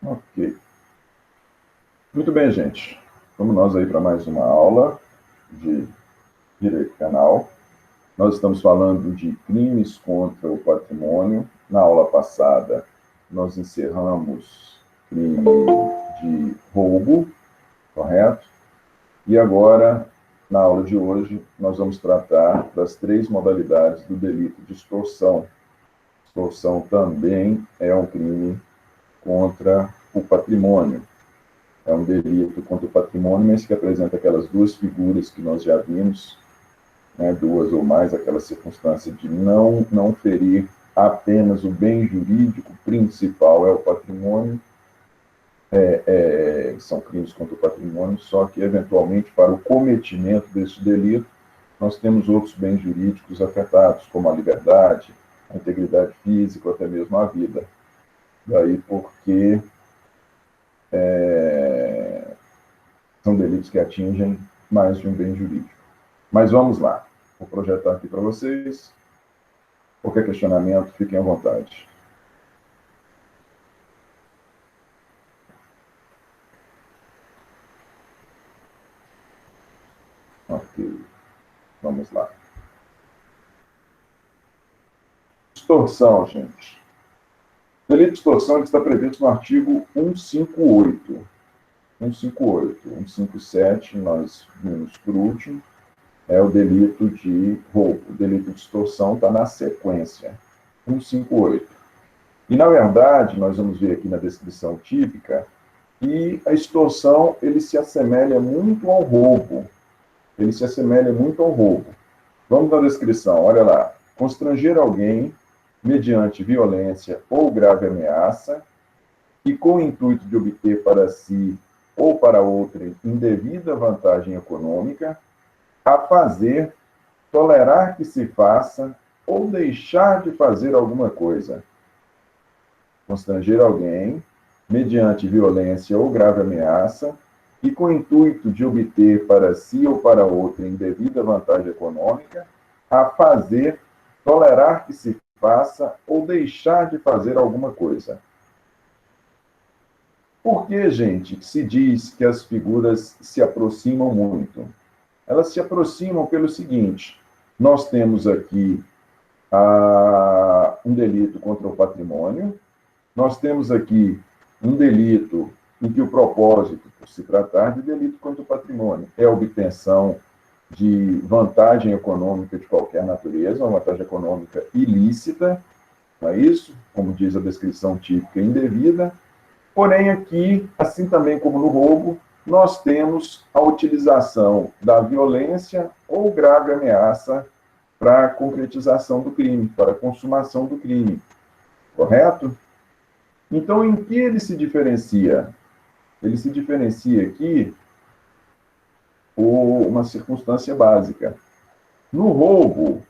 Ok. Muito bem, gente. Vamos nós aí para mais uma aula de Direito Penal. Nós estamos falando de crimes contra o patrimônio. Na aula passada, nós encerramos crime de roubo, correto? E agora, na aula de hoje, nós vamos tratar das três modalidades do delito de extorsão. Extorsão também é um crime contra o patrimônio. É um delito contra o patrimônio, mas que apresenta aquelas duas figuras que nós já vimos, né, duas ou mais, aquela circunstância de não ferir apenas o bem jurídico principal, é o patrimônio, são crimes contra o patrimônio, só que, eventualmente, para o cometimento desse delito, nós temos outros bens jurídicos afetados, como a liberdade, a integridade física, ou até mesmo a vida. Daí porque são delitos que atingem mais de um bem jurídico. Mas vamos lá. Vou projetar aqui para vocês. Qualquer questionamento, fiquem à vontade. Ok. Vamos lá. Extorsão, gente. O delito de extorsão está previsto no artigo 158. 158. 157, nós vimos por último, é o delito de roubo. O delito de extorsão está na sequência. 158. E, na verdade, nós vamos ver aqui na descrição típica que a extorsão ele se assemelha muito ao roubo. Ele se assemelha muito ao roubo. Vamos na descrição, olha lá. Constranger alguém mediante violência ou grave ameaça e com o intuito de obter para si ou para outrem indevida vantagem econômica, a fazer, tolerar que se faça ou deixar de fazer alguma coisa. Constranger alguém mediante violência ou grave ameaça e com o intuito de obter para si ou para outrem indevida vantagem econômica, a fazer, tolerar que se faça ou deixar de fazer alguma coisa. Por que, gente, que se diz que as figuras se aproximam muito? Elas se aproximam pelo seguinte: nós temos aqui um delito contra o patrimônio, nós temos aqui um delito em que o propósito, por se tratar de delito contra o patrimônio, é a obtenção de vantagem econômica de qualquer natureza, uma vantagem econômica ilícita, não é isso? Como diz a descrição típica indevida. Porém, aqui, assim também como no roubo, nós temos a utilização da violência ou grave ameaça para a concretização do crime, para a consumação do crime. Correto? Então, em que ele se diferencia? Ele se diferencia aqui por uma circunstância básica. No roubo,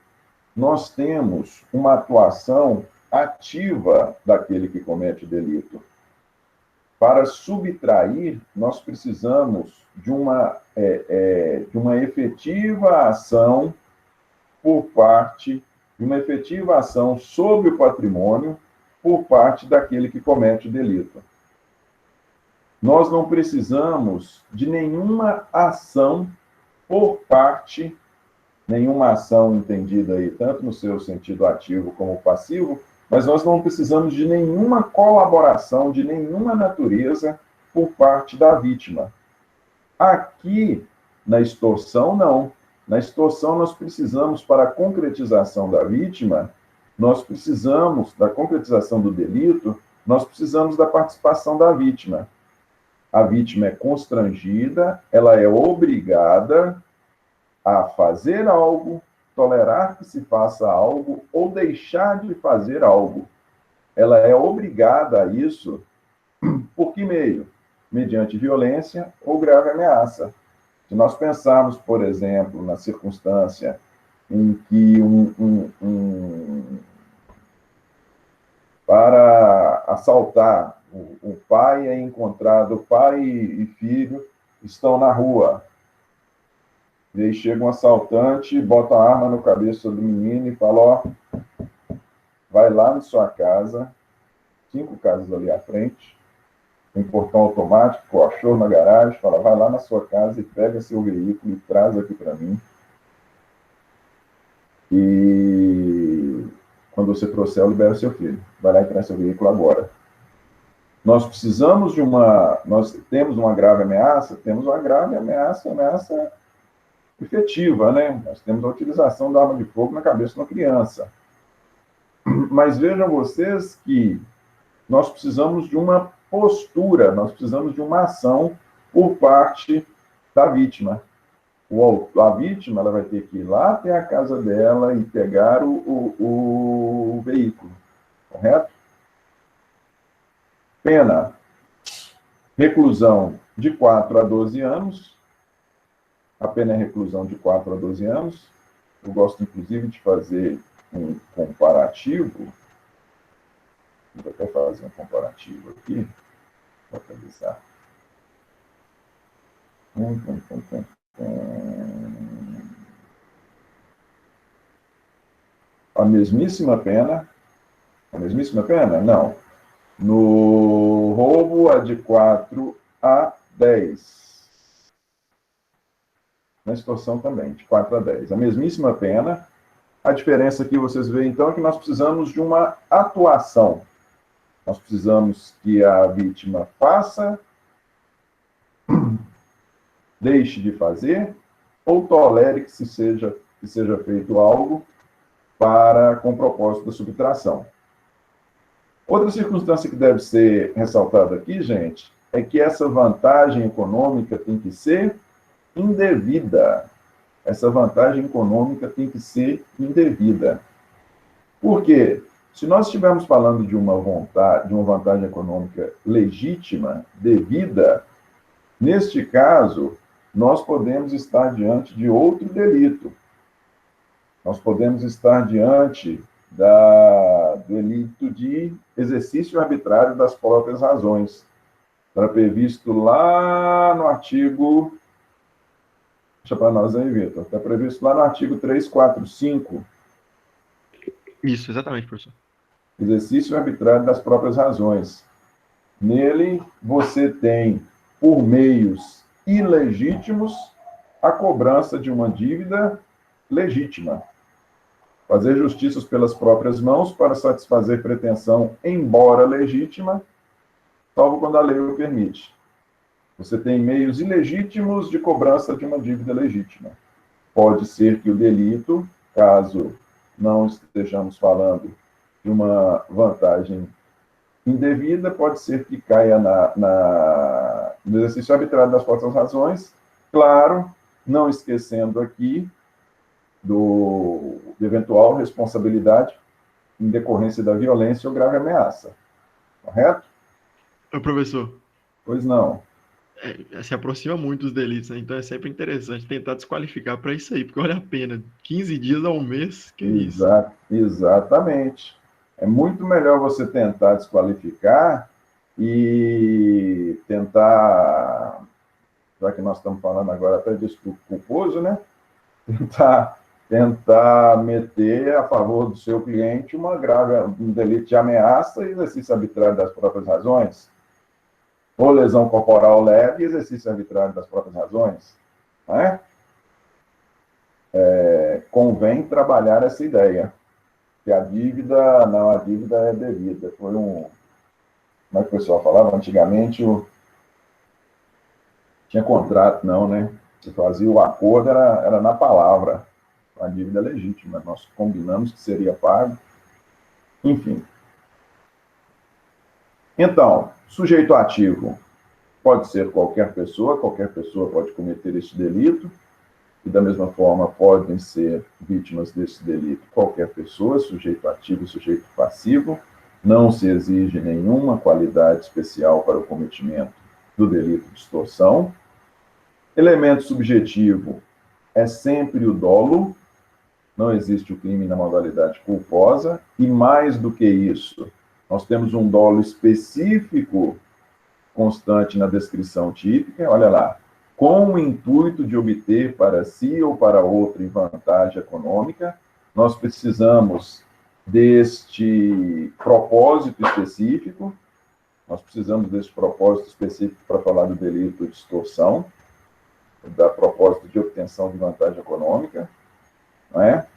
nós temos uma atuação ativa daquele que comete o delito. Para subtrair, nós precisamos de uma efetiva ação por parte, de uma efetiva ação sobre o patrimônio por parte daquele que comete o delito. Nós não precisamos de nenhuma ação por parte, nenhuma ação entendida aí, tanto no seu sentido ativo como passivo, mas nós não precisamos de nenhuma colaboração, de nenhuma natureza por parte da vítima. Aqui, na extorsão, não. Na extorsão, nós precisamos, para a concretização da vítima, nós precisamos, da concretização do delito, nós precisamos da participação da vítima. A vítima é constrangida, ela é obrigada a fazer algo, tolerar que se faça algo ou deixar de fazer algo. Ela é obrigada a isso por que meio? Mediante violência ou grave ameaça. Se nós pensarmos, por exemplo, na circunstância em que para assaltar, o pai é encontrado, pai e filho estão na rua. E aí chega um assaltante, bota a arma no cabeça do menino e fala: ó, vai lá na sua casa, 5 casas ali à frente, tem portão automático, cachorro na garagem, fala, vai lá na sua casa e pega seu veículo e traz aqui para mim. E quando você trouxer, eu libero seu filho. Vai lá e traz seu veículo agora. Nós precisamos nós temos uma grave ameaça? Temos uma grave ameaça efetiva, né? Nós temos a utilização da arma de fogo na cabeça de uma criança. Mas vejam vocês que nós precisamos de uma postura, nós precisamos de uma ação por parte da vítima. A vítima ela vai ter que ir lá até a casa dela e pegar o veículo, correto? Pena, reclusão de 4 a 12 anos. A pena é reclusão de 4 a 12 anos. Eu gosto, inclusive, de fazer um comparativo. Vou até fazer um comparativo aqui, para avisar. A mesmíssima pena? Não. No roubo, é de 4 a 10. Na extorsão também, de 4 a 10. A mesmíssima pena. A diferença aqui, vocês veem, então, é que nós precisamos de uma atuação. Nós precisamos que a vítima faça, deixe de fazer, ou tolere que seja feito algo com o propósito da subtração. Outra circunstância que deve ser ressaltada aqui, gente, é que essa vantagem econômica tem que ser indevida. Essa vantagem econômica tem que ser indevida. Por quê? Se nós estivermos falando de uma vantagem econômica legítima, devida, neste caso, nós podemos estar diante de outro delito. Nós podemos estar diante do delito de exercício arbitrário das próprias razões. Está previsto lá no artigo... Deixa para nós aí, Vitor. Está previsto lá no artigo 345. Isso, exatamente, professor. Exercício arbitrário das próprias razões. Nele, você tem, por meios ilegítimos, a cobrança de uma dívida legítima. Fazer justiças pelas próprias mãos para satisfazer pretensão, embora legítima, salvo quando a lei o permite. Você tem meios ilegítimos de cobrança de uma dívida legítima. Pode ser que o delito, caso não estejamos falando de uma vantagem indevida, pode ser que caia no exercício arbitrário das próprias razões, claro, não esquecendo aqui de eventual responsabilidade em decorrência da violência ou grave ameaça. Correto? Ô, professor. Pois não. Se aproxima muito dos delitos, né? Então é sempre interessante tentar desqualificar para isso aí, porque olha a pena, 15 dias a um mês, que isso? Exatamente. É muito melhor você tentar desqualificar e tentar, já que nós estamos falando agora até de estupro culposo, né? Tentar meter a favor do seu cliente um delito de ameaça e exercício arbitrário das próprias razões, ou lesão corporal leve e exercício arbitrário das próprias razões, né? Convém trabalhar essa ideia, que a dívida é devida. Como é que o pessoal falava? Antigamente, tinha contrato, não, né? Você fazia o acordo, era na palavra. A dívida é legítima. Nós combinamos que seria pago. Enfim. Então, sujeito ativo pode ser qualquer pessoa pode cometer este delito, e da mesma forma podem ser vítimas desse delito qualquer pessoa, sujeito ativo e sujeito passivo. Não se exige nenhuma qualidade especial para o cometimento do delito de extorsão. Elemento subjetivo é sempre o dolo, não existe o crime na modalidade culposa, e mais do que isso, nós temos um dolo específico constante na descrição típica, olha lá, com o intuito de obter para si ou para outro vantagem econômica. Nós precisamos deste propósito específico, Nós precisamos desse propósito específico para falar do delito de extorsão, da propósito de obtenção de vantagem econômica, não é?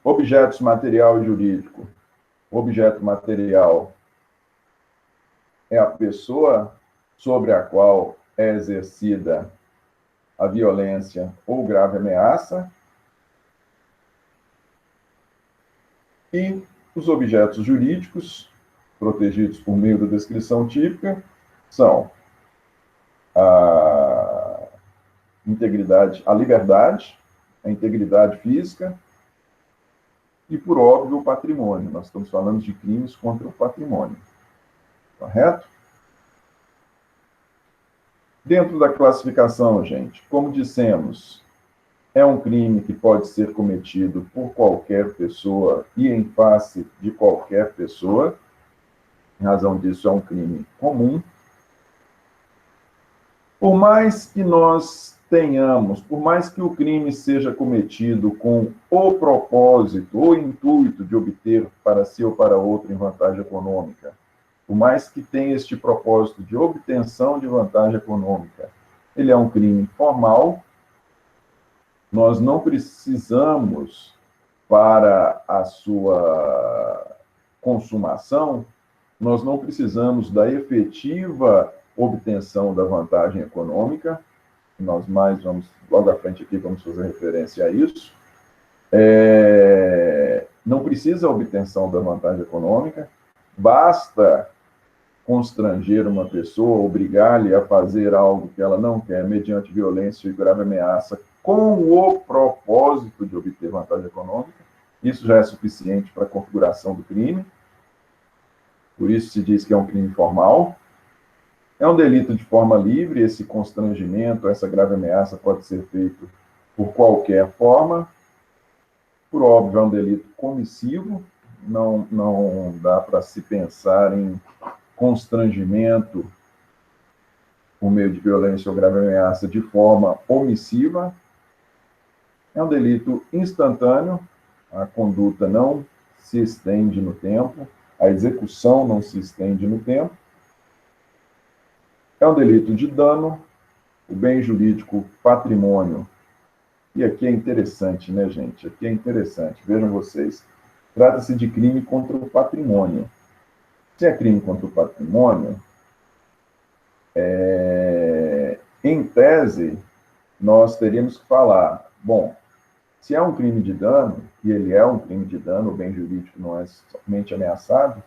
Objetos material e jurídico. Objeto material é a pessoa sobre a qual é exercida a violência ou grave ameaça. E os objetos jurídicos, protegidos por meio da descrição típica, são a integridade, a liberdade, a integridade física e, por óbvio, o patrimônio. Nós estamos falando de crimes contra o patrimônio. Correto? Dentro da classificação, gente, como dissemos, é um crime que pode ser cometido por qualquer pessoa e em face de qualquer pessoa. Em razão disso, é um crime comum. Por mais que nós tenhamos, por mais que o crime seja cometido com o propósito ou intuito de obter para si ou para outro em vantagem econômica, por mais que tenha este propósito de obtenção de vantagem econômica, ele é um crime formal. Nós não precisamos, para a sua consumação, nós não precisamos da efetiva obtenção da vantagem econômica. Nós mais vamos, logo à frente aqui, vamos fazer referência a isso. Não precisa a obtenção da vantagem econômica, basta constranger uma pessoa, obrigar-lhe a fazer algo que ela não quer, mediante violência e grave ameaça, com o propósito de obter vantagem econômica. Isso já é suficiente para a configuração do crime. Por isso se diz que é um crime formal. É um delito de forma livre. Esse constrangimento, essa grave ameaça pode ser feito por qualquer forma. Por óbvio, é um delito comissivo. Não dá para se pensar em constrangimento por meio de violência ou grave ameaça de forma omissiva. É um delito instantâneo, a conduta não se estende no tempo, a execução não se estende no tempo. É um delito de dano, o bem jurídico, patrimônio. E aqui é interessante, né, gente? Aqui é interessante. Vejam vocês. Trata-se de crime contra o patrimônio. Se é crime contra o patrimônio, em tese, nós teríamos que falar, bom, se é um crime de dano, e ele é um crime de dano, o bem jurídico não é somente ameaçado,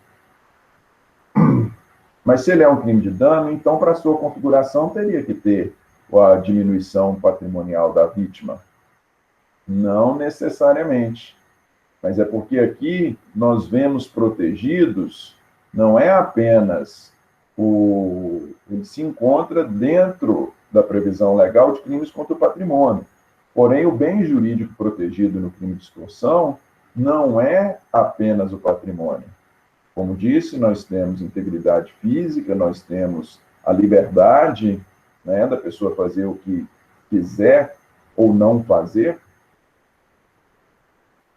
mas se ele é um crime de dano, então, para sua configuração, teria que ter a diminuição patrimonial da vítima. Não necessariamente. Mas é porque aqui nós vemos protegidos, não é apenas ele se encontra dentro da previsão legal de crimes contra o patrimônio. Porém, o bem jurídico protegido no crime de extorsão não é apenas o patrimônio. Como disse, nós temos integridade física, nós temos a liberdade, né, da pessoa fazer o que quiser ou não fazer.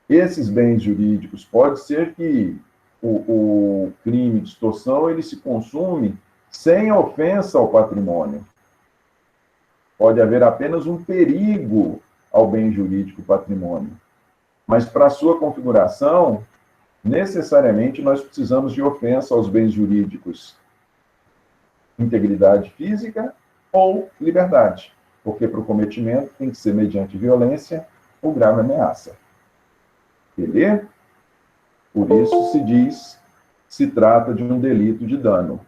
Esses bens jurídicos, pode ser que o crime de extorsão ele se consume sem ofensa ao patrimônio. Pode haver apenas um perigo ao bem jurídico patrimônio. Mas para a sua configuração, necessariamente nós precisamos de ofensa aos bens jurídicos, integridade física ou liberdade, porque para o cometimento tem que ser mediante violência ou grave ameaça. Beleza? Por isso se diz, se trata de um delito de dano.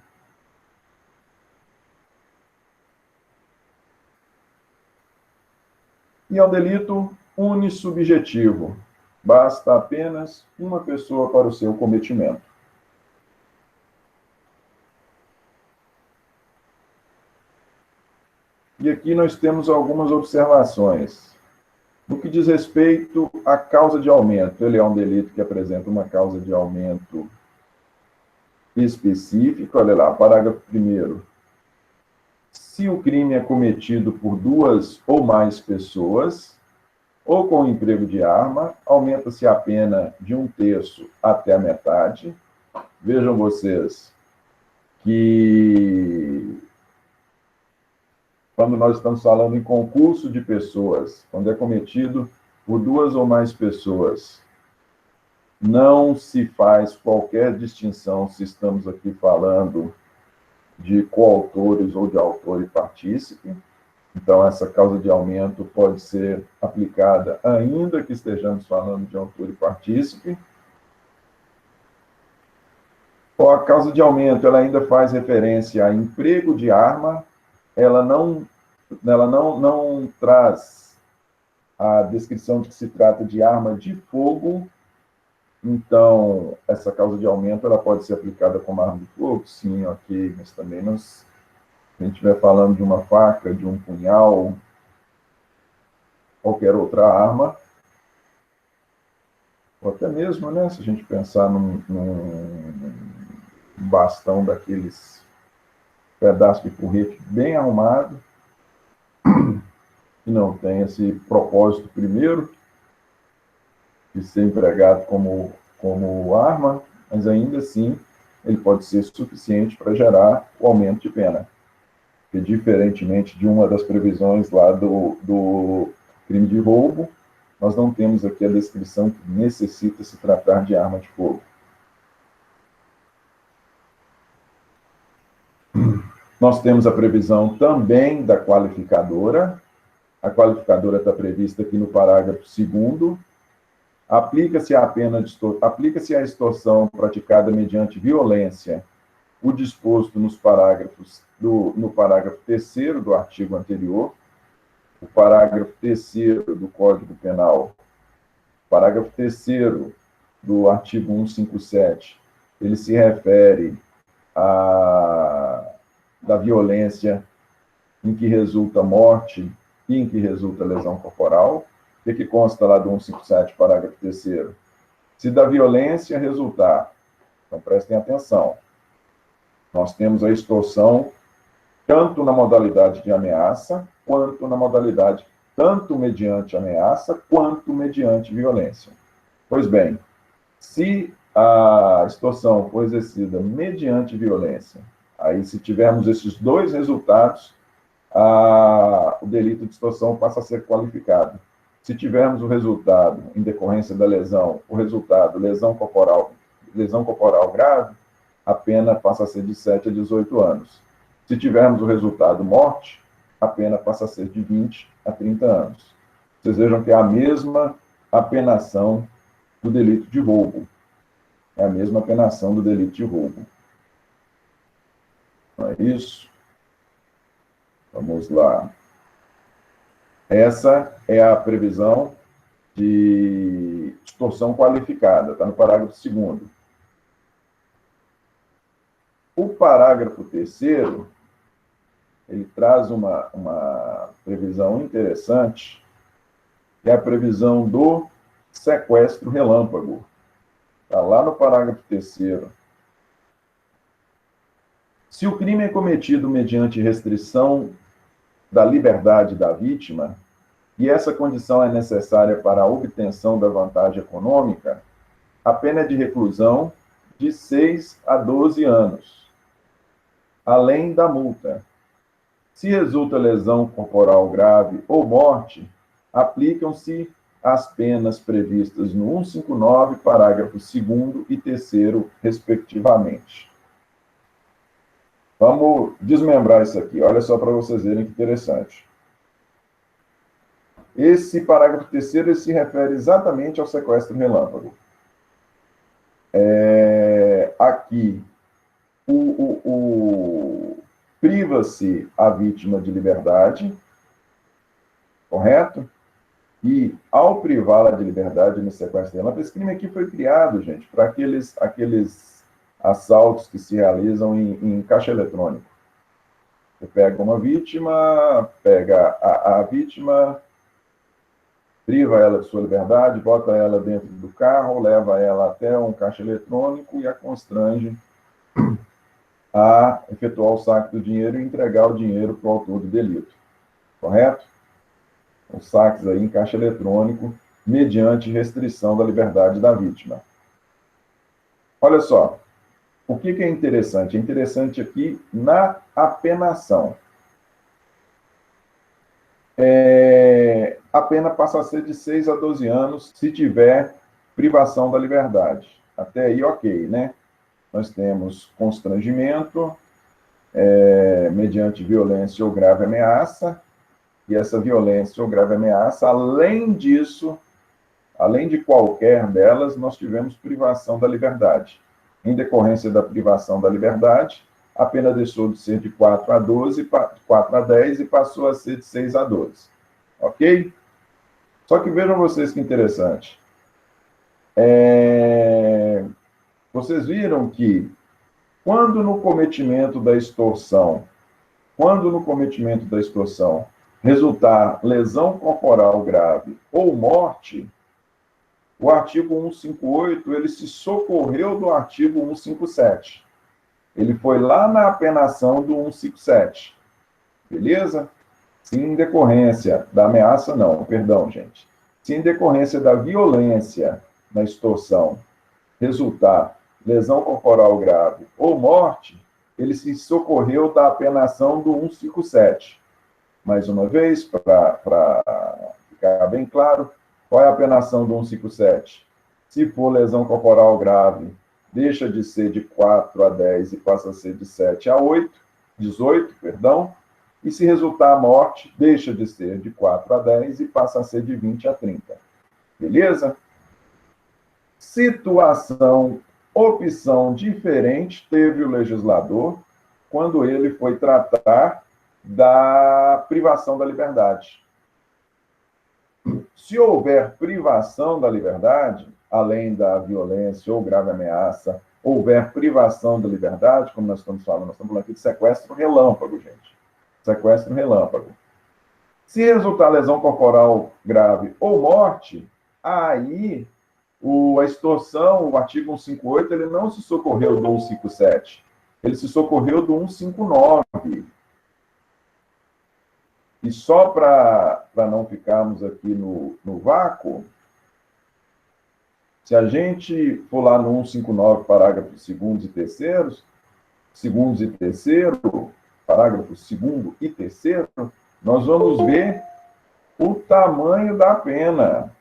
E é um delito unissubjetivo. Basta apenas uma pessoa para o seu cometimento. E aqui nós temos algumas observações. No que diz respeito à causa de aumento, ele é um delito que apresenta uma causa de aumento específica. Olha lá, parágrafo 1º. Se o crime é cometido por duas ou mais pessoas, ou com o emprego de arma, aumenta-se a pena de 1/3 até a metade. Vejam vocês que, quando nós estamos falando em concurso de pessoas, quando é cometido por 2 ou mais pessoas, não se faz qualquer distinção se estamos aqui falando de coautores ou de autor e partícipe. Então, essa causa de aumento pode ser aplicada ainda que estejamos falando de autor e partícipe. A causa de aumento, ela ainda faz referência a emprego de arma, ela não traz a descrição de que se trata de arma de fogo. Então, essa causa de aumento, ela pode ser aplicada como arma de fogo? Sim, ok, mas também se a gente estiver falando de uma faca, de um punhal, qualquer outra arma, ou até mesmo, né, se a gente pensar num bastão daqueles pedaços de porrete bem arrumado, que não tem esse propósito primeiro, de ser empregado como arma, mas ainda assim ele pode ser suficiente para gerar o aumento de pena. Que, diferentemente de uma das previsões lá do crime de roubo, nós não temos aqui a descrição que necessita se tratar de arma de fogo. Nós temos a previsão também da qualificadora. A qualificadora está prevista aqui no parágrafo 2º. Aplica-se a extorsão praticada mediante violência, o disposto no parágrafo 3º do artigo anterior, o parágrafo 3º do Código Penal, o parágrafo 3º do artigo 157, ele se refere da violência em que resulta morte e em que resulta lesão corporal. O que consta lá do 157, parágrafo 3º? Se da violência resultar, então prestem atenção, nós temos a extorsão tanto na modalidade de ameaça, quanto na modalidade tanto mediante ameaça, quanto mediante violência. Pois bem, se a extorsão for exercida mediante violência, aí se tivermos esses 2 resultados, o delito de extorsão passa a ser qualificado. Se tivermos o resultado, em decorrência da lesão, o resultado, lesão corporal grave, a pena passa a ser de 7 a 18 anos. Se tivermos o resultado morte, a pena passa a ser de 20 a 30 anos. Vocês vejam que é a mesma apenação do delito de roubo. É a mesma apenação do delito de roubo. Não é isso? Vamos lá. Essa é a previsão de extorsão qualificada, está no parágrafo 2º. O parágrafo 3º, ele traz uma previsão interessante, que é a previsão do sequestro relâmpago. Está lá no parágrafo 3º. Se o crime é cometido mediante restrição da liberdade da vítima, e essa condição é necessária para a obtenção da vantagem econômica, a pena é de reclusão de 6 a 12 anos, além da multa. Se resulta lesão corporal grave ou morte, aplicam-se as penas previstas no 159, parágrafos 2º e 3º, respectivamente. Vamos desmembrar isso aqui. Olha só para vocês verem que interessante. Esse parágrafo 3º ele se refere exatamente ao sequestro relâmpago. Aqui, priva-se a vítima de liberdade, correto? E, ao privá-la de liberdade no sequestro relâmpago, esse crime aqui foi criado, gente, para aqueles assaltos que se realizam em caixa eletrônico. Você pega uma vítima, pega a vítima, priva ela de sua liberdade, bota ela dentro do carro, leva ela até um caixa eletrônico e a constrange a efetuar o saque do dinheiro e entregar o dinheiro para o autor do delito. Correto? Os saques aí em caixa eletrônico, mediante restrição da liberdade da vítima. Olha só, o que é interessante? É interessante aqui na apenação. A pena passa a ser de 6 a 12 anos se tiver privação da liberdade. Até aí, ok, né? Nós temos constrangimento, mediante violência ou grave ameaça, e essa violência ou grave ameaça, além disso, além de qualquer delas, nós tivemos privação da liberdade. Em decorrência da privação da liberdade, a pena deixou de ser de 4 a 12, 4 a 10 e passou a ser de 6 a 12. Ok? Só que vejam vocês que interessante. Vocês viram que quando no cometimento da extorsão, resultar lesão corporal grave ou morte, o artigo 158, ele se socorreu do artigo 157. Ele foi lá na apenação do 157. Beleza? Se em decorrência da ameaça, não, perdão, gente. Se em decorrência da violência na extorsão resultar lesão corporal grave ou morte, ele se socorreu da apenação do 157. Mais uma vez, para ficar bem claro, qual é a apenação do 157? Se for lesão corporal grave, deixa de ser de 4 a 10 e passa a ser de 7 a 18, perdão. E se resultar a morte, deixa de ser de 4 a 10 e passa a ser de 20 a 30. Beleza? Situação, opção diferente teve o legislador quando ele foi tratar da privação da liberdade. Se houver privação da liberdade, além da violência ou grave ameaça, houver privação da liberdade, como nós estamos falando aqui de sequestro relâmpago, gente. Sequestro relâmpago. Se resultar lesão corporal grave ou morte, aí a extorsão, o artigo 158, ele não se socorreu do 157, ele se socorreu do 159. E só para não ficarmos aqui no vácuo, se a gente for lá no 159, parágrafos 2º e 3º, parágrafos 2º e 3º, nós vamos ver o tamanho da pena.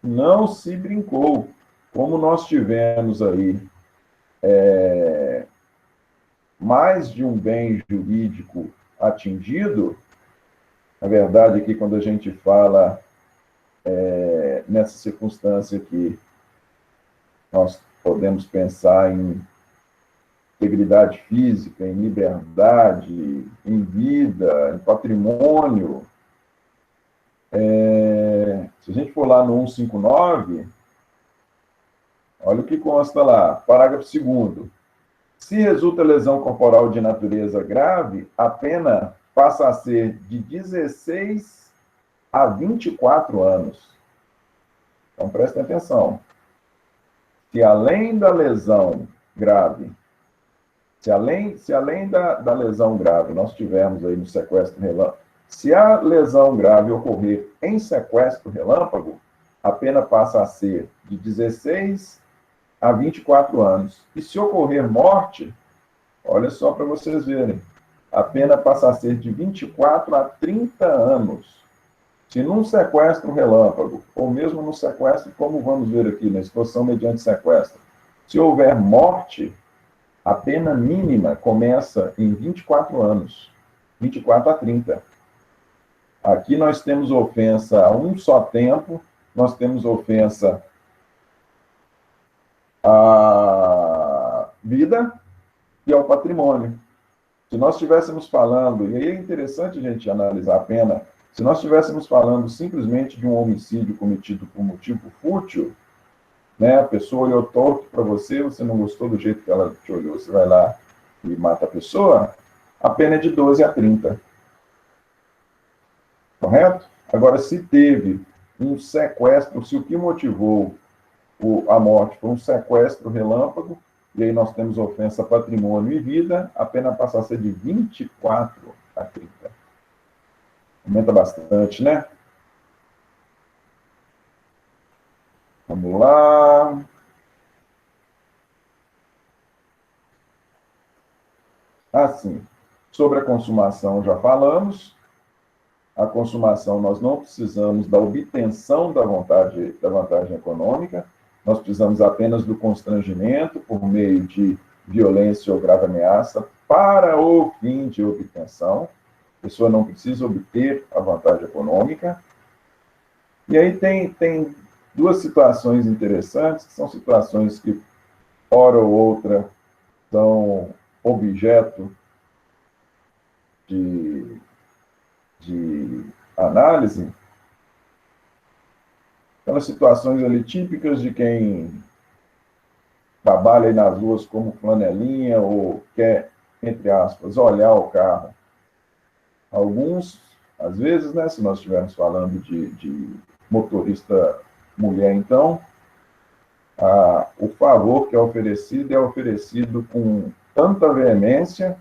Não se brincou. Como nós tivemos aí mais de um bem jurídico atingido, na verdade, aqui quando a gente fala nessa circunstância aqui, nós podemos pensar em integridade física, em liberdade, em vida, em patrimônio. Se a gente for lá no 159, olha o que consta lá, parágrafo 2º. Se resulta lesão corporal de natureza grave, a pena passa a ser de 16 a 24 anos. Então, prestem atenção. Se além da lesão grave, se além da lesão grave nós tivermos aí no sequestro relâmpago, se a lesão grave ocorrer em sequestro relâmpago, a pena passa a ser de 16 a 24 anos. E se ocorrer morte, olha só para vocês verem, a pena passa a ser de 24 a 30 anos. Se num sequestro relâmpago, ou mesmo no sequestro, como vamos ver aqui, na extorsão mediante sequestro, se houver morte, a pena mínima começa em 24 anos, 24 a 30. Aqui nós temos ofensa a um só tempo, nós temos ofensa à vida e ao patrimônio. Se nós estivéssemos falando, e aí é interessante a gente analisar a pena, se nós estivéssemos falando simplesmente de um homicídio cometido por motivo fútil, né, a pessoa olhou torto para você, você não gostou do jeito que ela te olhou, você vai lá e mata a pessoa, a pena é de 12 a 30. Correto? Agora, se teve um sequestro, se o que motivou a morte foi um sequestro relâmpago, e aí nós temos ofensa a patrimônio e vida, a pena passa a ser de 24 a 30. Aumenta bastante, né? Vamos lá. Assim, sobre a consumação já falamos. A consumação, nós não precisamos da obtenção da vantagem econômica, nós precisamos apenas do constrangimento por meio de violência ou grave ameaça para o fim de obtenção. A pessoa não precisa obter a vantagem econômica. E aí tem duas situações interessantes, que são situações que, hora ou outra, são objeto de análise, aquelas situações ali típicas de quem trabalha aí nas ruas como flanelinha ou quer, entre aspas, olhar o carro. Alguns, às vezes, né, se nós estivermos falando de motorista mulher, então, o favor que é oferecido com tanta veemência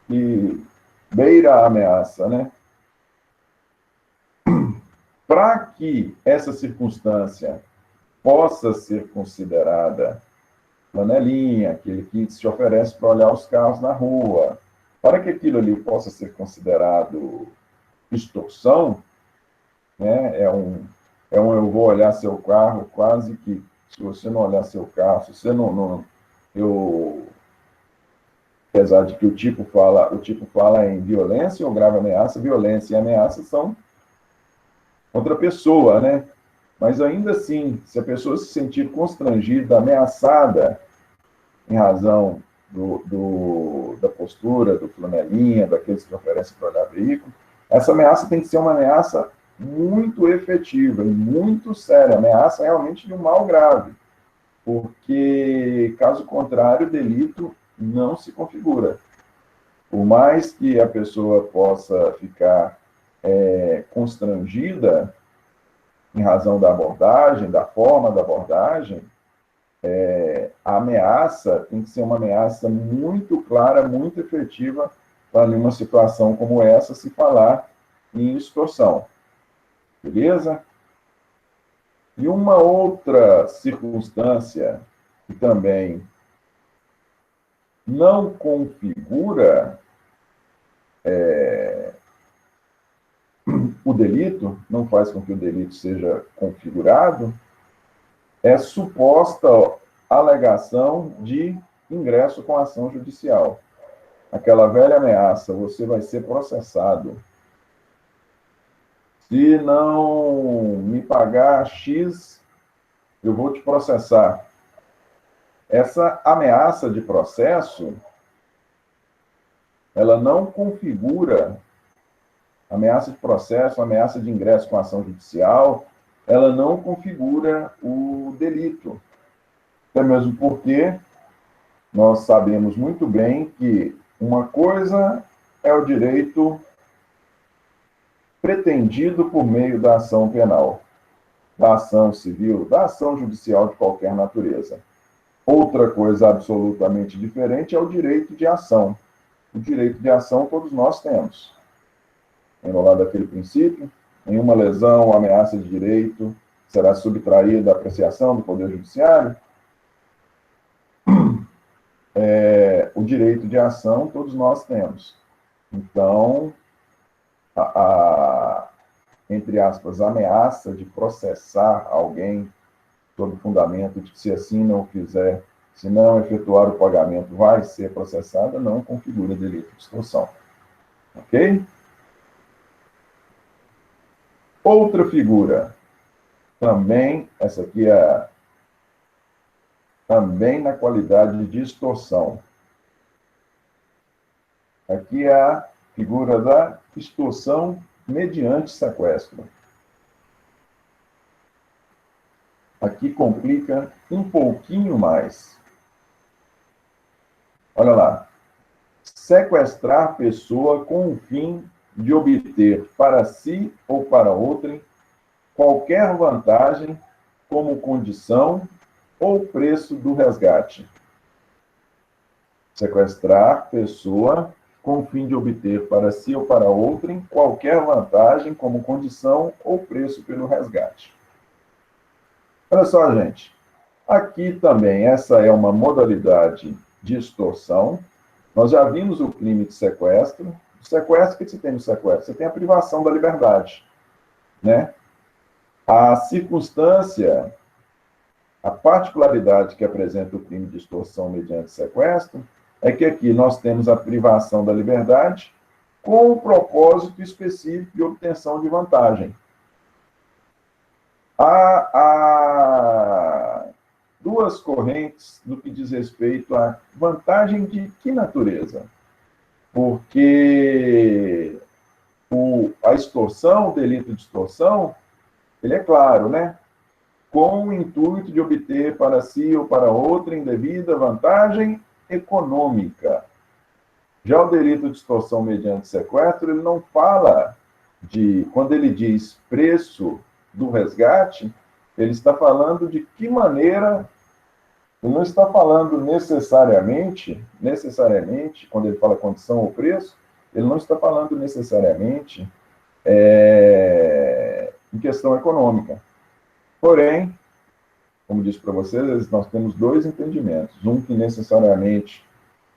que beira a ameaça, né? Para que essa circunstância possa ser considerada flanelinha, aquele que se oferece para olhar os carros na rua, para que aquilo ali possa ser considerado extorsão, né? Eu vou olhar seu carro, quase que, se você não olhar seu carro, se você apesar de que o tipo fala em violência ou grave ameaça, violência e ameaça são outra pessoa, né? Mas ainda assim, se a pessoa se sentir constrangida, ameaçada, em razão da postura, do flanelinha, daqueles que oferecem para olhar veículo, essa ameaça tem que ser uma ameaça muito efetiva e muito séria, ameaça realmente de um mal grave, porque, caso contrário, o delito não se configura. Por mais que a pessoa possa ficar constrangida em razão da abordagem, da forma da abordagem, a ameaça tem que ser uma ameaça muito clara, muito efetiva, para numa situação como essa se falar em extorsão. Beleza? E uma outra circunstância que também não configura o delito, não faz com que o delito seja configurado, é suposta alegação de ingresso com ação judicial. Aquela velha ameaça, você vai ser processado. Se não me pagar X, eu vou te processar. Essa ameaça de processo, ela não configura ameaça de processo, ameaça de ingresso com ação judicial, ela não configura o delito. Até mesmo porque nós sabemos muito bem que uma coisa é o direito pretendido por meio da ação penal, da ação civil, da ação judicial de qualquer natureza. Outra coisa absolutamente diferente é o direito de ação. O direito de ação todos nós temos. Enrolado aquele princípio, nenhuma lesão ou ameaça de direito será subtraída da apreciação do Poder Judiciário. O direito de ação todos nós temos. Então, entre aspas, a ameaça de processar alguém sob o fundamento de que, se assim não fizer, se não efetuar o pagamento, vai ser processada, não configura delito de extorsão. Ok? Outra figura, também, essa aqui é também na qualidade de extorsão. Aqui é a figura da extorsão mediante sequestro. Aqui complica um pouquinho mais. Olha lá. Sequestrar pessoa com o fim de obter para si ou para outrem qualquer vantagem como condição ou preço do resgate. Sequestrar pessoa com o fim de obter para si ou para outrem qualquer vantagem como condição ou preço pelo resgate. Olha só, gente. Aqui também, essa é uma modalidade de extorsão. Nós já vimos o crime de sequestro. O sequestro, o que você tem no sequestro? Você tem a privação da liberdade, né? A circunstância, a particularidade que apresenta o crime de extorsão mediante sequestro é que aqui nós temos a privação da liberdade com o propósito específico de obtenção de vantagem. Há duas correntes no que diz respeito à vantagem de que natureza? Porque a extorsão, o delito de extorsão, ele é claro, né? Com o intuito de obter para si ou para outra indevida vantagem econômica. Já o delito de extorsão mediante sequestro, ele não fala de, quando ele diz preço do resgate, ele está falando de que maneira, ele não está falando necessariamente, quando ele fala condição ou preço, ele não está falando necessariamente em questão econômica. Porém, como disse para vocês, nós temos dois entendimentos. Um que necessariamente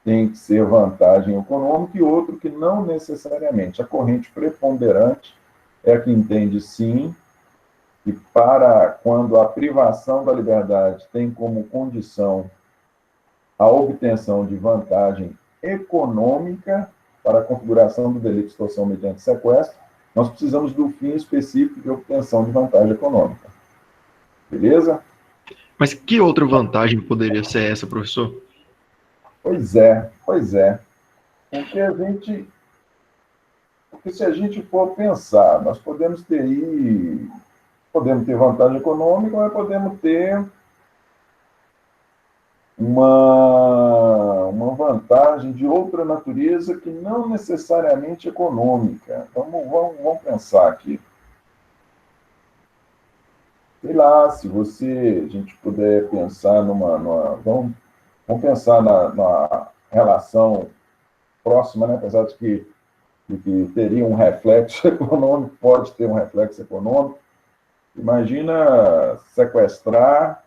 tem que ser vantagem econômica e outro que não necessariamente. A corrente preponderante é a que entende, sim, que para quando a privação da liberdade tem como condição a obtenção de vantagem econômica para a configuração do delito de extorsão mediante sequestro, nós precisamos do fim específico de obtenção de vantagem econômica. Beleza? Mas que outra vantagem poderia ser essa, professor? Pois é. Porque se a gente for pensar, nós podemos ter vantagem econômica, mas podemos ter uma vantagem de outra natureza que não necessariamente econômica. Então, vamos pensar aqui. Sei lá, se a gente puder pensar vamos pensar na relação próxima, né? Apesar de que teria um reflexo econômico, pode ter um reflexo econômico. Imagina sequestrar.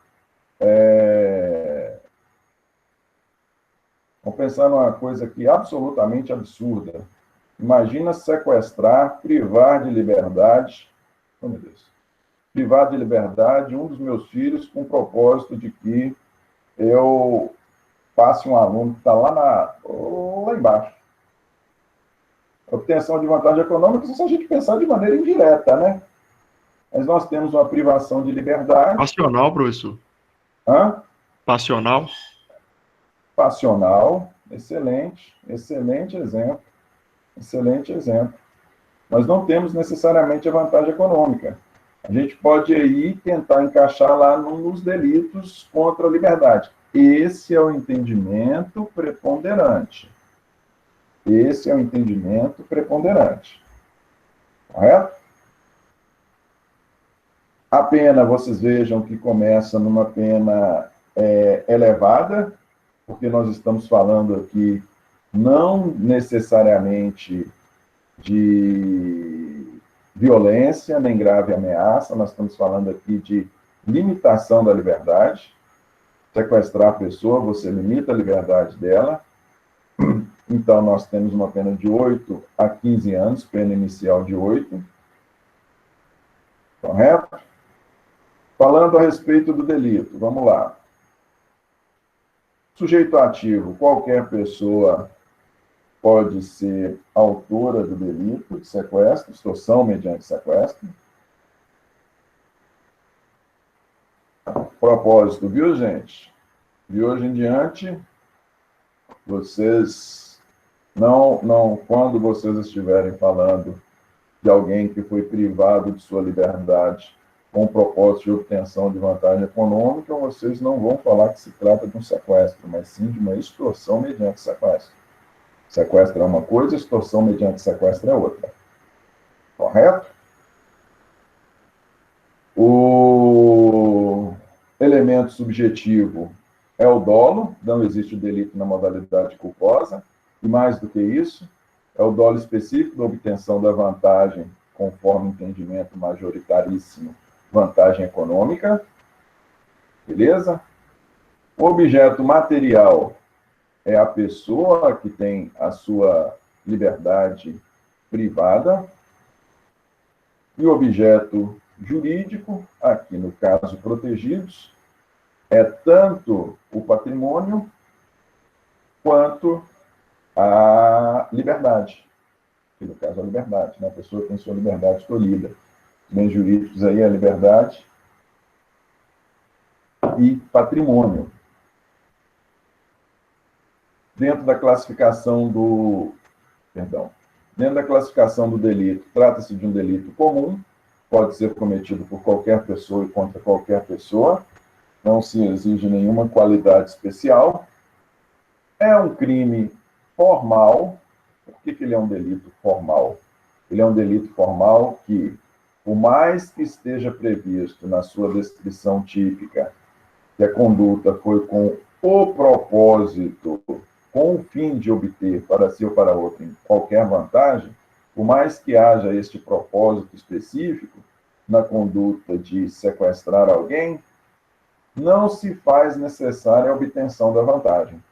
Vamos pensar numa coisa aqui absolutamente absurda. Imagina sequestrar, privar de liberdade. Oh, meu Deus. Privar de liberdade um dos meus filhos com o propósito de que eu passe um aluno que está lá embaixo. Obtenção de vantagem econômica, se a gente pensar de maneira indireta, né? Mas nós temos uma privação de liberdade. Passional, professor? Hã? Passional? Passional, excelente exemplo. Nós não temos necessariamente a vantagem econômica. A gente pode aí tentar encaixar lá nos delitos contra a liberdade. Esse é o entendimento preponderante. Correto? A pena, vocês vejam que começa numa pena elevada, porque nós estamos falando aqui não necessariamente de violência nem grave ameaça, nós estamos falando aqui de limitação da liberdade. Sequestrar a pessoa, você limita a liberdade dela. Então, nós temos uma pena de 8 a 15 anos, pena inicial de 8. Correto? Falando a respeito do delito, vamos lá. Sujeito ativo, qualquer pessoa pode ser autora do delito de sequestro, extorsão mediante sequestro. Propósito, viu, gente? De hoje em diante, vocês quando vocês estiverem falando de alguém que foi privado de sua liberdade com o propósito de obtenção de vantagem econômica, vocês não vão falar que se trata de um sequestro, mas sim de uma extorsão mediante sequestro. Sequestro é uma coisa, extorsão mediante sequestro é outra. Correto? O elemento subjetivo é o dolo, não existe o delito na modalidade culposa, e mais do que isso, É o dolo específico da obtenção da vantagem, conforme entendimento majoritaríssimo, vantagem econômica. Beleza? O objeto material é a pessoa que tem a sua liberdade privada. E o objeto jurídico, aqui no caso protegidos, é tanto o patrimônio quanto a liberdade. Que no caso a liberdade, né? A pessoa tem sua liberdade tolhida. Os bens jurídicos aí é a liberdade e patrimônio. Dentro da classificação do delito, trata-se de um delito comum, pode ser cometido por qualquer pessoa e contra qualquer pessoa, não se exige nenhuma qualidade especial. É um crime formal. Por que ele é um delito formal? Ele é um delito formal que, por mais que esteja previsto na sua descrição típica que a conduta foi com o propósito, com o fim de obter para si ou para outro qualquer vantagem, por mais que haja este propósito específico na conduta de sequestrar alguém, não se faz necessária a obtenção da vantagem.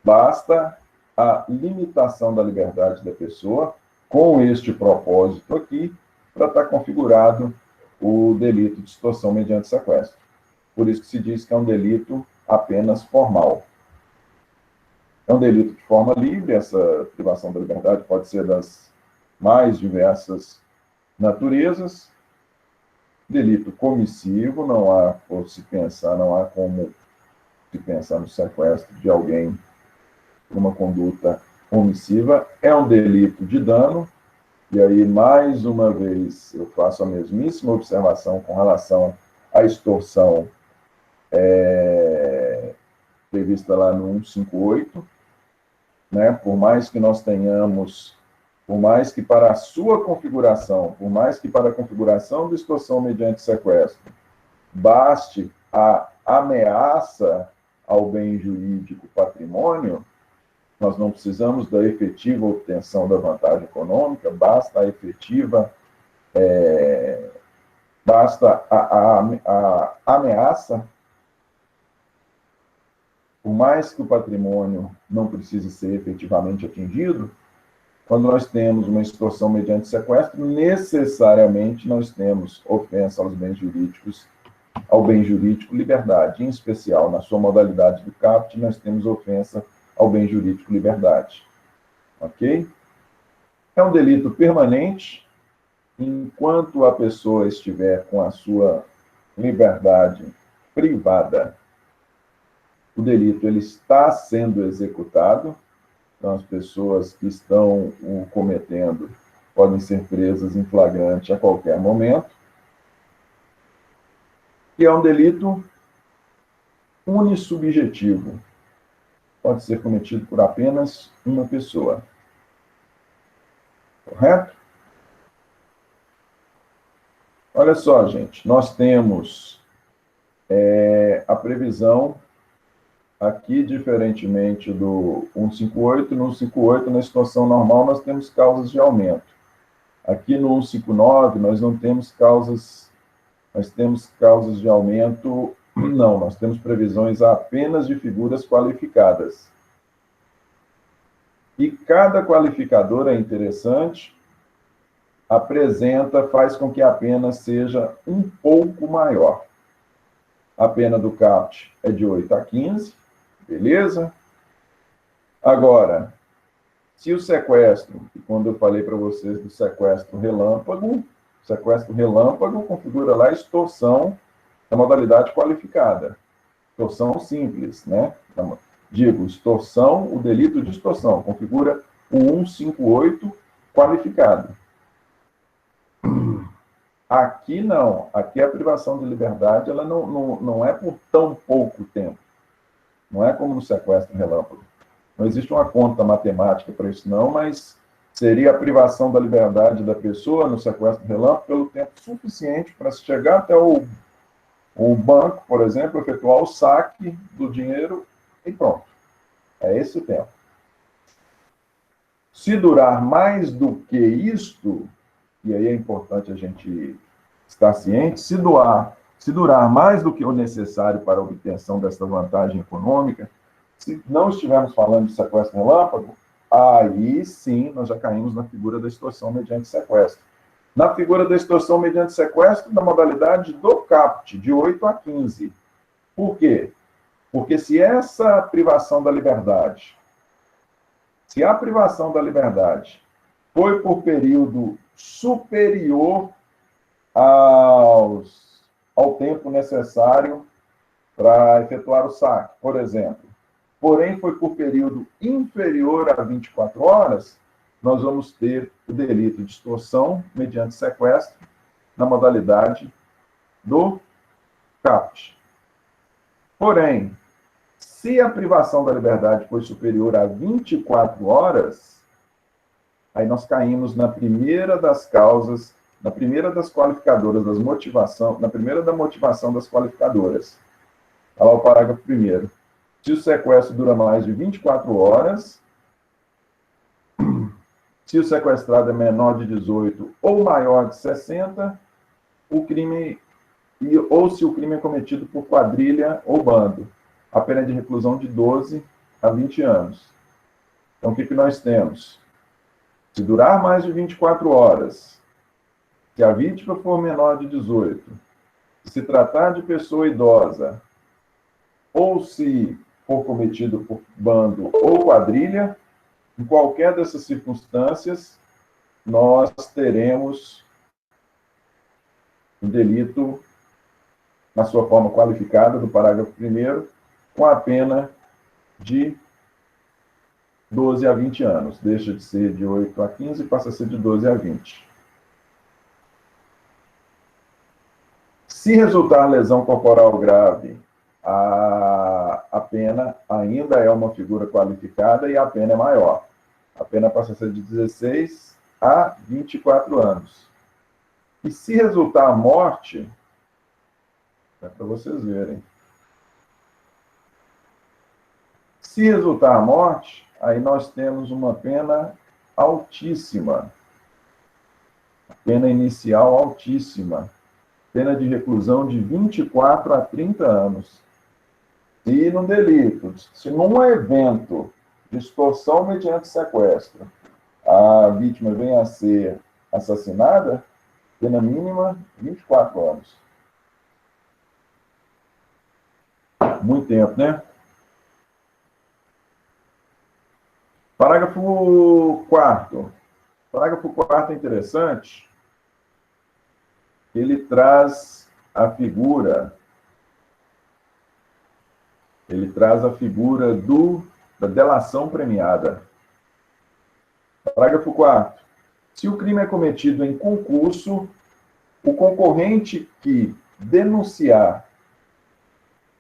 Basta a limitação da liberdade da pessoa com este propósito aqui para estar configurado o delito de extorsão mediante sequestro. Por isso que se diz que é um delito apenas formal. É um delito de forma livre, essa privação da liberdade pode ser das mais diversas naturezas. Delito comissivo, não há como se pensar no sequestro de alguém por uma conduta omissiva. É um delito de dano, e aí, mais uma vez, eu faço a mesmíssima observação com relação à extorsão prevista lá no 158, né? Por mais que nós tenhamos, por mais que para a sua configuração, por mais que para a configuração de extorsão mediante sequestro, baste a ameaça ao bem jurídico patrimônio, nós não precisamos da efetiva obtenção da vantagem econômica, basta a efetiva, basta a ameaça. Por mais que o patrimônio não precise ser efetivamente atingido, quando nós temos uma extorsão mediante sequestro, necessariamente nós temos ofensa aos bens jurídicos, ao bem jurídico liberdade. Em especial, na sua modalidade do caput, nós temos ofensa ao bem jurídico liberdade. Ok? É um delito permanente, enquanto a pessoa estiver com a sua liberdade privada. O delito ele está sendo executado, então as pessoas que estão o cometendo podem ser presas em flagrante a qualquer momento. E é um delito unissubjetivo, pode ser cometido por apenas uma pessoa. Correto? Olha só, gente, nós temos a previsão aqui, diferentemente do 158, no 158, na situação normal, nós temos causas de aumento. Aqui no 159, nós não temos causas, nós temos causas de aumento, não, nós temos previsões apenas de figuras qualificadas. E cada qualificador é interessante, faz com que a pena seja um pouco maior. A pena do caput é de 8 a 15, beleza? Agora, se o sequestro, quando eu falei para vocês do sequestro relâmpago configura lá extorsão na modalidade qualificada. Extorsão simples, né? Digo, extorsão, o delito de extorsão, configura o 158 qualificado. Aqui não, aqui a privação de liberdade ela não é por tão pouco tempo. Não é como no sequestro relâmpago. Não existe uma conta matemática para isso não, mas seria a privação da liberdade da pessoa no sequestro relâmpago pelo tempo suficiente para se chegar até o banco, por exemplo, efetuar o saque do dinheiro e pronto. É esse o tempo. Se durar mais do que isto, e aí é importante a gente estar ciente, se durar mais do que o necessário para a obtenção desta vantagem econômica, se não estivermos falando de sequestro relâmpago, aí sim nós já caímos na figura da extorsão mediante sequestro. Na figura da extorsão mediante sequestro, da modalidade do caput, de 8 a 15. Por quê? Porque se essa privação da liberdade, se a privação da liberdade foi por período superior ao tempo necessário para efetuar o saque, por exemplo, porém foi por período inferior a 24 horas, nós vamos ter o delito de extorsão mediante sequestro na modalidade do caput. Porém, se a privação da liberdade foi superior a 24 horas, aí nós caímos na primeira das causas, na primeira das qualificadoras das motivação, na primeira da motivação das qualificadoras. Olha lá o parágrafo 1º. Se o sequestro dura mais de 24 horas, se o sequestrado é menor de 18 ou maior de 60, o crime, ou se o crime é cometido por quadrilha ou bando, a pena de reclusão de 12 a 20 anos. Então, o que nós temos? Se durar mais de 24 horas, se a vítima for menor de 18, se tratar de pessoa idosa, ou se for cometido por bando ou quadrilha, em qualquer dessas circunstâncias, nós teremos um delito na sua forma qualificada do parágrafo 1º, com a pena de 12 a 20 anos. Deixa de ser de 8 a 15 e passa a ser de 12 a 20. Se resultar lesão corporal grave, a pena ainda é uma figura qualificada e a pena é maior. A pena passa a ser de 16 a 24 anos. E se resultar morte, é para vocês verem. Se resultar a morte, aí nós temos uma pena altíssima. Pena inicial altíssima. Pena de reclusão de 24 a 30 anos. Se num delito, se num evento de extorsão mediante sequestro, a vítima vem a ser assassinada, pena mínima 24 anos. Muito tempo, né? Parágrafo 4º. Parágrafo 4º é interessante. Ele traz a figura da delação premiada. Parágrafo 4º. Se o crime é cometido em concurso, o concorrente que denunciar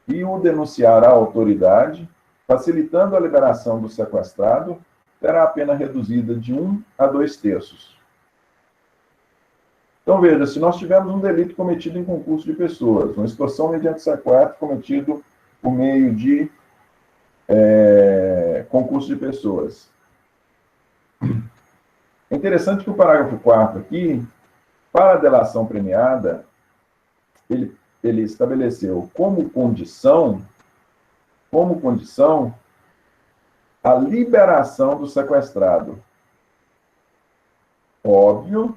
e o denunciar à autoridade, facilitando a liberação do sequestrado, terá a pena reduzida de 1 a 2/3. Então, veja, se nós tivermos um delito cometido em concurso de pessoas, uma extorsão mediante sequestro cometido por meio de concurso de pessoas. É interessante que o parágrafo 4º aqui, para a delação premiada, ele estabeleceu como condição a liberação do sequestrado. Óbvio,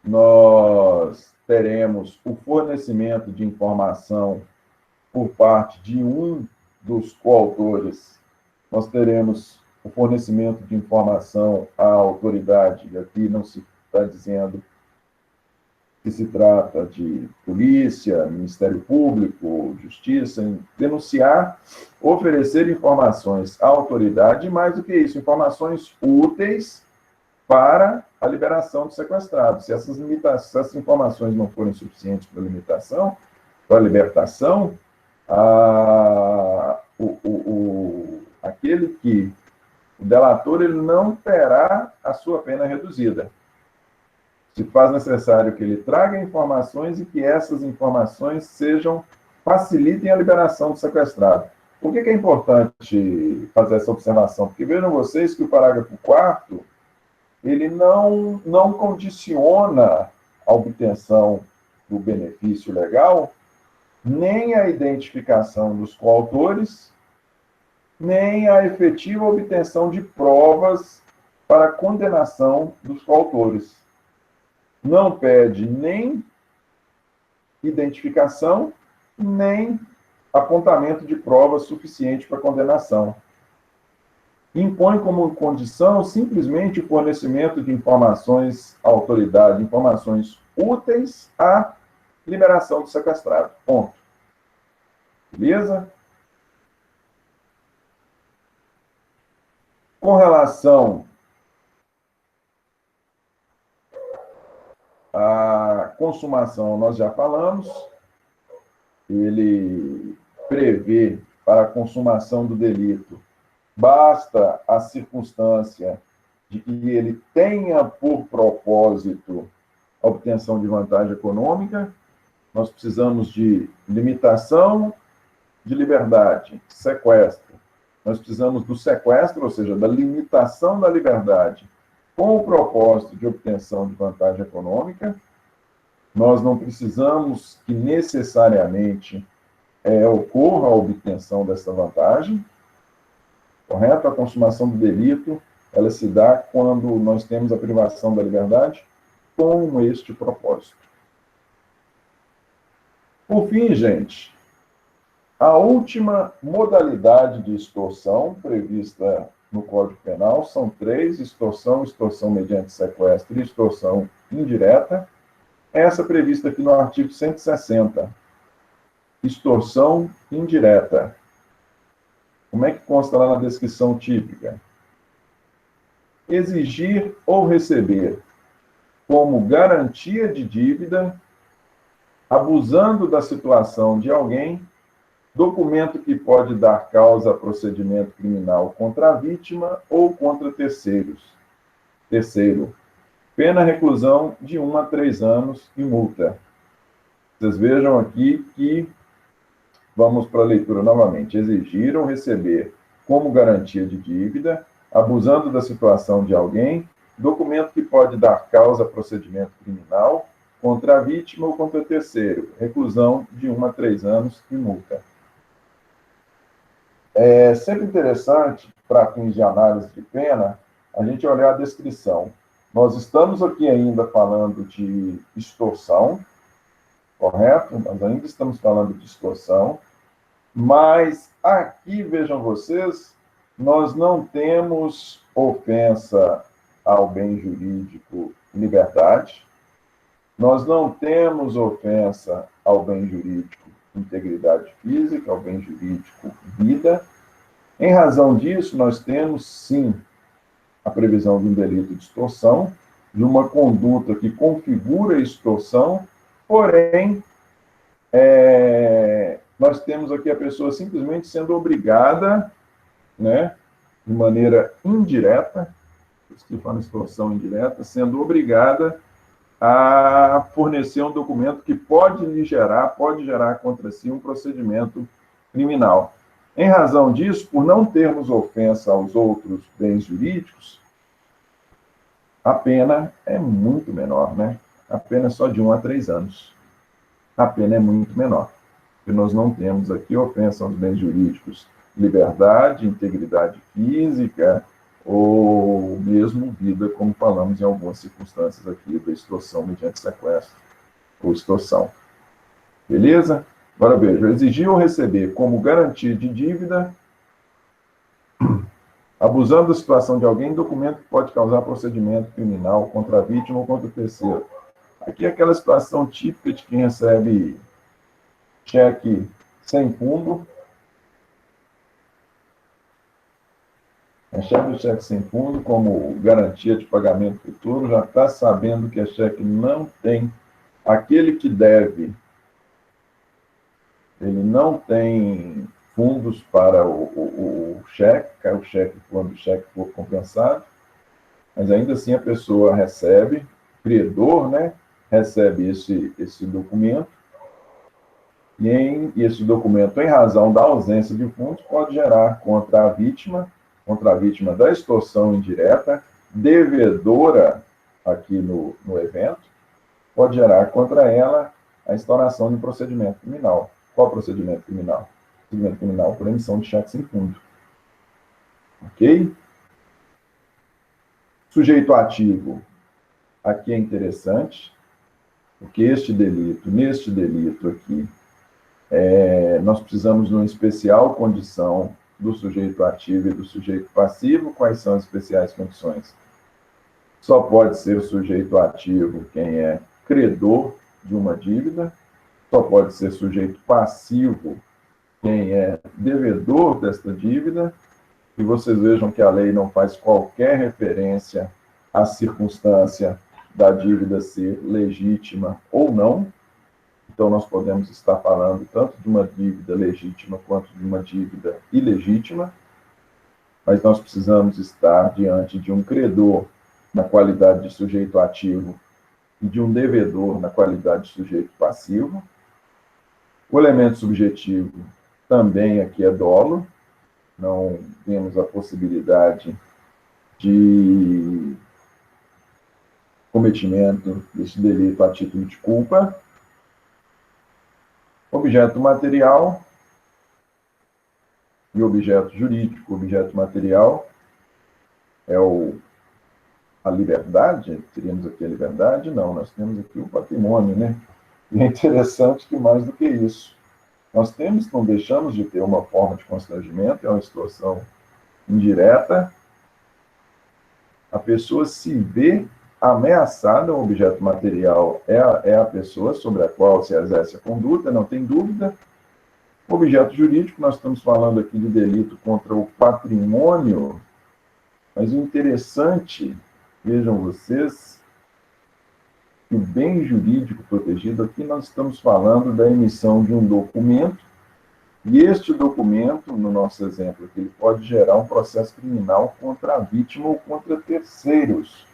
nós teremos o fornecimento de informação por parte de um dos coautores. Nós teremos o fornecimento de informação à autoridade, e aqui não se está dizendo que se trata de polícia, Ministério Público, Justiça, em denunciar, oferecer informações à autoridade, e mais do que isso, informações úteis para a liberação do sequestrado. Se essas informações não forem suficientes para a libertação, o delator ele não terá a sua pena reduzida. Se faz necessário que ele traga informações e que essas informações facilitem a liberação do sequestrado. Por que é importante fazer essa observação? Porque vejam vocês que o parágrafo 4º, ele não condiciona a obtenção do benefício legal nem a identificação dos coautores, nem a efetiva obtenção de provas para a condenação dos coautores. Não pede nem identificação, nem apontamento de provas suficiente para condenação. Impõe como condição simplesmente o fornecimento de informações à autoridade, informações úteis à liberação do sequestrado. Ponto. Beleza? Com relação à consumação, nós já falamos. Ele prevê para a consumação do delito, basta a circunstância de que ele tenha por propósito a obtenção de vantagem econômica. Nós precisamos de limitação de liberdade, sequestro. Nós precisamos do sequestro, ou seja, da limitação da liberdade, com o propósito de obtenção de vantagem econômica. Nós não precisamos que necessariamente ocorra a obtenção dessa vantagem, correto? A consumação do delito, ela se dá quando nós temos a privação da liberdade com este propósito. Por fim, gente, a última modalidade de extorsão prevista no Código Penal são 3: extorsão, extorsão mediante sequestro e extorsão indireta. Essa prevista aqui no artigo 160. Extorsão indireta. Como é que consta lá na descrição típica? Exigir ou receber como garantia de dívida, abusando da situação de alguém, documento que pode dar causa a procedimento criminal contra a vítima ou contra terceiros. Terceiro, pena reclusão de 1 a 3 anos e multa. Vocês vejam aqui que, vamos para a leitura novamente, exigir ou receber como garantia de dívida, abusando da situação de alguém, documento que pode dar causa a procedimento criminal contra a vítima ou contra terceiro, reclusão de 1 a 3 anos e multa. É sempre interessante, para fins de análise de pena, a gente olhar a descrição. Nós estamos aqui ainda falando de extorsão, correto? Nós ainda estamos falando de extorsão, mas aqui, vejam vocês, nós não temos ofensa ao bem jurídico liberdade, nós não temos ofensa ao bem jurídico integridade física, ao bem jurídico vida. Em razão disso, nós temos, sim, a previsão de um delito de extorsão, de uma conduta que configura a extorsão, porém, nós temos aqui a pessoa simplesmente sendo obrigada, né, de maneira indireta, que fala extorsão indireta, sendo obrigada a fornecer um documento que pode gerar contra si um procedimento criminal. Em razão disso, por não termos ofensa aos outros bens jurídicos, a pena é muito menor, né? A pena é só de 1 a 3 anos. A pena é muito menor, porque nós não temos aqui ofensa aos bens jurídicos, liberdade, integridade física, ou mesmo vida, como falamos em algumas circunstâncias aqui, da extorsão mediante sequestro ou extorsão. Beleza? Agora veja, exigir ou receber como garantia de dívida, abusando da situação de alguém, documento que pode causar procedimento criminal contra a vítima ou contra o terceiro. Aqui é aquela situação típica de quem recebe cheque sem fundo. Recebe o cheque sem fundo como garantia de pagamento futuro, já está sabendo que a cheque não tem. Aquele que deve, ele não tem fundos para o cheque, cai o cheque quando o cheque for compensado, mas ainda assim a pessoa recebe, o credor, né, recebe esse documento, e esse documento, em razão da ausência de fundos, pode gerar contra a vítima da extorsão indireta, devedora aqui no evento, pode gerar contra ela a instauração de um procedimento criminal. Qual procedimento criminal? Procedimento criminal por emissão de cheque sem fundo. Ok? Sujeito ativo. Aqui é interessante, porque neste delito aqui, nós precisamos de uma especial condição do sujeito ativo e do sujeito passivo. Quais são as especiais condições? Só pode ser sujeito ativo quem é credor de uma dívida, só pode ser sujeito passivo quem é devedor desta dívida, e vocês vejam que a lei não faz qualquer referência à circunstância da dívida ser legítima ou não. Então, nós podemos estar falando tanto de uma dívida legítima quanto de uma dívida ilegítima, mas nós precisamos estar diante de um credor na qualidade de sujeito ativo e de um devedor na qualidade de sujeito passivo. O elemento subjetivo também aqui é dolo, não temos a possibilidade de cometimento desse delito a título de culpa. Objeto material e objeto jurídico. Objeto material é a liberdade, teríamos aqui a liberdade? Não, nós temos aqui o patrimônio, né? E é interessante que mais do que isso, nós não deixamos de ter uma forma de constrangimento, é uma extorsão indireta. A pessoa se vê ameaçada, o objeto material é a pessoa sobre a qual se exerce a conduta, não tem dúvida. O objeto jurídico, nós estamos falando aqui de delito contra o patrimônio, mas o interessante, vejam vocês, que o bem jurídico protegido, aqui nós estamos falando da emissão de um documento, e este documento, no nosso exemplo aqui, ele pode gerar um processo criminal contra a vítima ou contra terceiros.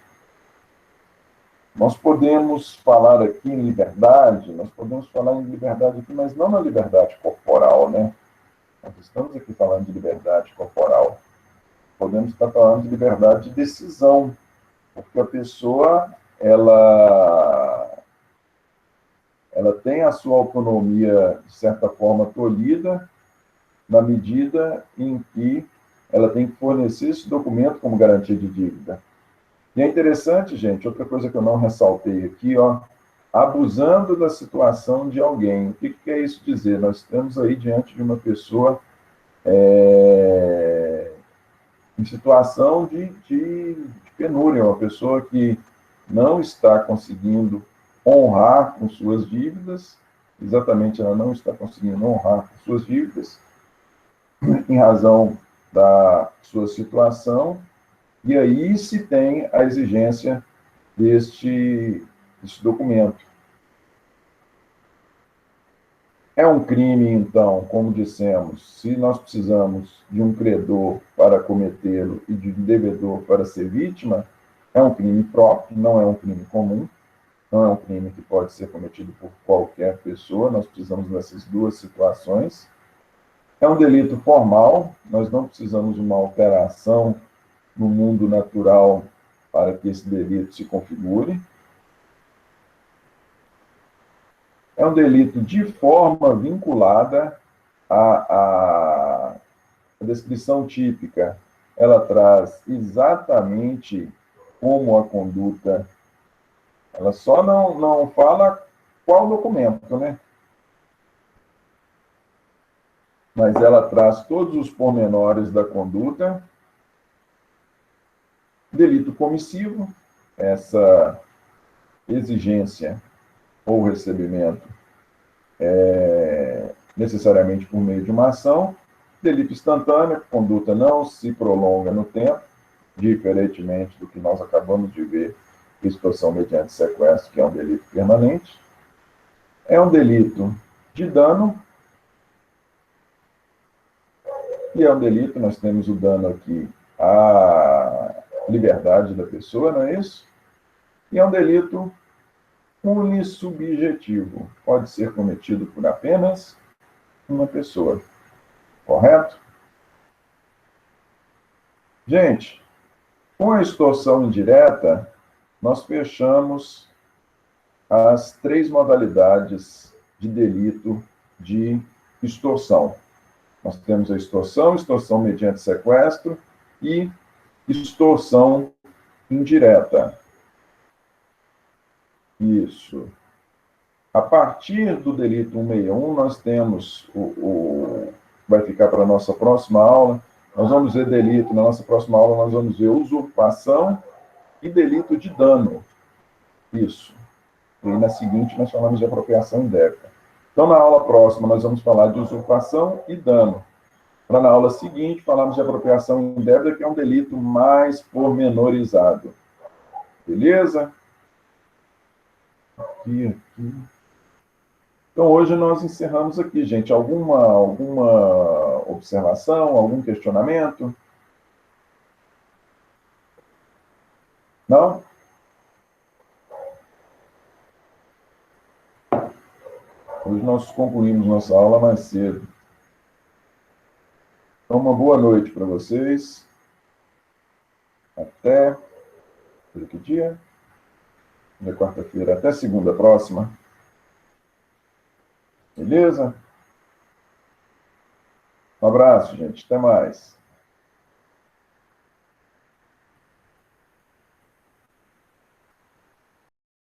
Nós podemos falar aqui em liberdade, mas não na liberdade corporal, né? Nós estamos aqui falando de liberdade corporal. Podemos estar falando de liberdade de decisão, porque a pessoa, ela tem a sua autonomia, de certa forma, tolhida, na medida em que ela tem que fornecer esse documento como garantia de dívida. E é interessante, gente, outra coisa que eu não ressaltei aqui, abusando da situação de alguém. O que quer isso dizer? Nós estamos aí diante de uma pessoa em situação de penúria, uma pessoa que não está conseguindo honrar com suas dívidas, exatamente, ela não está conseguindo honrar com suas dívidas, em razão da sua situação, e aí se tem a exigência deste documento. É um crime, então, como dissemos, se nós precisamos de um credor para cometê-lo e de um devedor para ser vítima, é um crime próprio, não é um crime comum, não é um crime que pode ser cometido por qualquer pessoa, nós precisamos dessas duas situações. É um delito formal, nós não precisamos de uma alteração no mundo natural para que esse delito se configure. É um delito de forma vinculada à descrição típica. Ela traz exatamente como a conduta, ela só não fala qual documento, né? Mas ela traz todos os pormenores da conduta. Delito comissivo, essa exigência ou recebimento necessariamente por meio de uma ação. Delito instantâneo, conduta não se prolonga no tempo, diferentemente do que nós acabamos de ver, extorsão mediante sequestro, que é um delito permanente. É um delito de dano, e é um delito, nós temos o dano aqui à liberdade da pessoa, não é isso? E é um delito unissubjetivo, pode ser cometido por apenas uma pessoa, correto? Gente, Com a extorsão indireta, nós fechamos as 3 modalidades de delito de extorsão. Nós temos a extorsão, extorsão mediante sequestro e extorsão indireta. Isso. A partir do delito 161, nós temos vai ficar para a nossa próxima aula. Nós vamos ver delito, na nossa próxima aula nós vamos ver usurpação e delito de dano. Isso. E na seguinte nós falamos de apropriação indébita. Então, na aula próxima, nós vamos falar de usurpação e dano. Para na aula seguinte, falarmos de apropriação indébita, que é um delito mais pormenorizado. Beleza? Aqui. Então, hoje nós encerramos aqui, gente. Alguma observação, algum questionamento? Não? Hoje nós concluímos nossa aula mais cedo. Então, uma boa noite para vocês. Até... que dia? Na quarta-feira. Até segunda próxima. Beleza? Um abraço, gente. Até mais.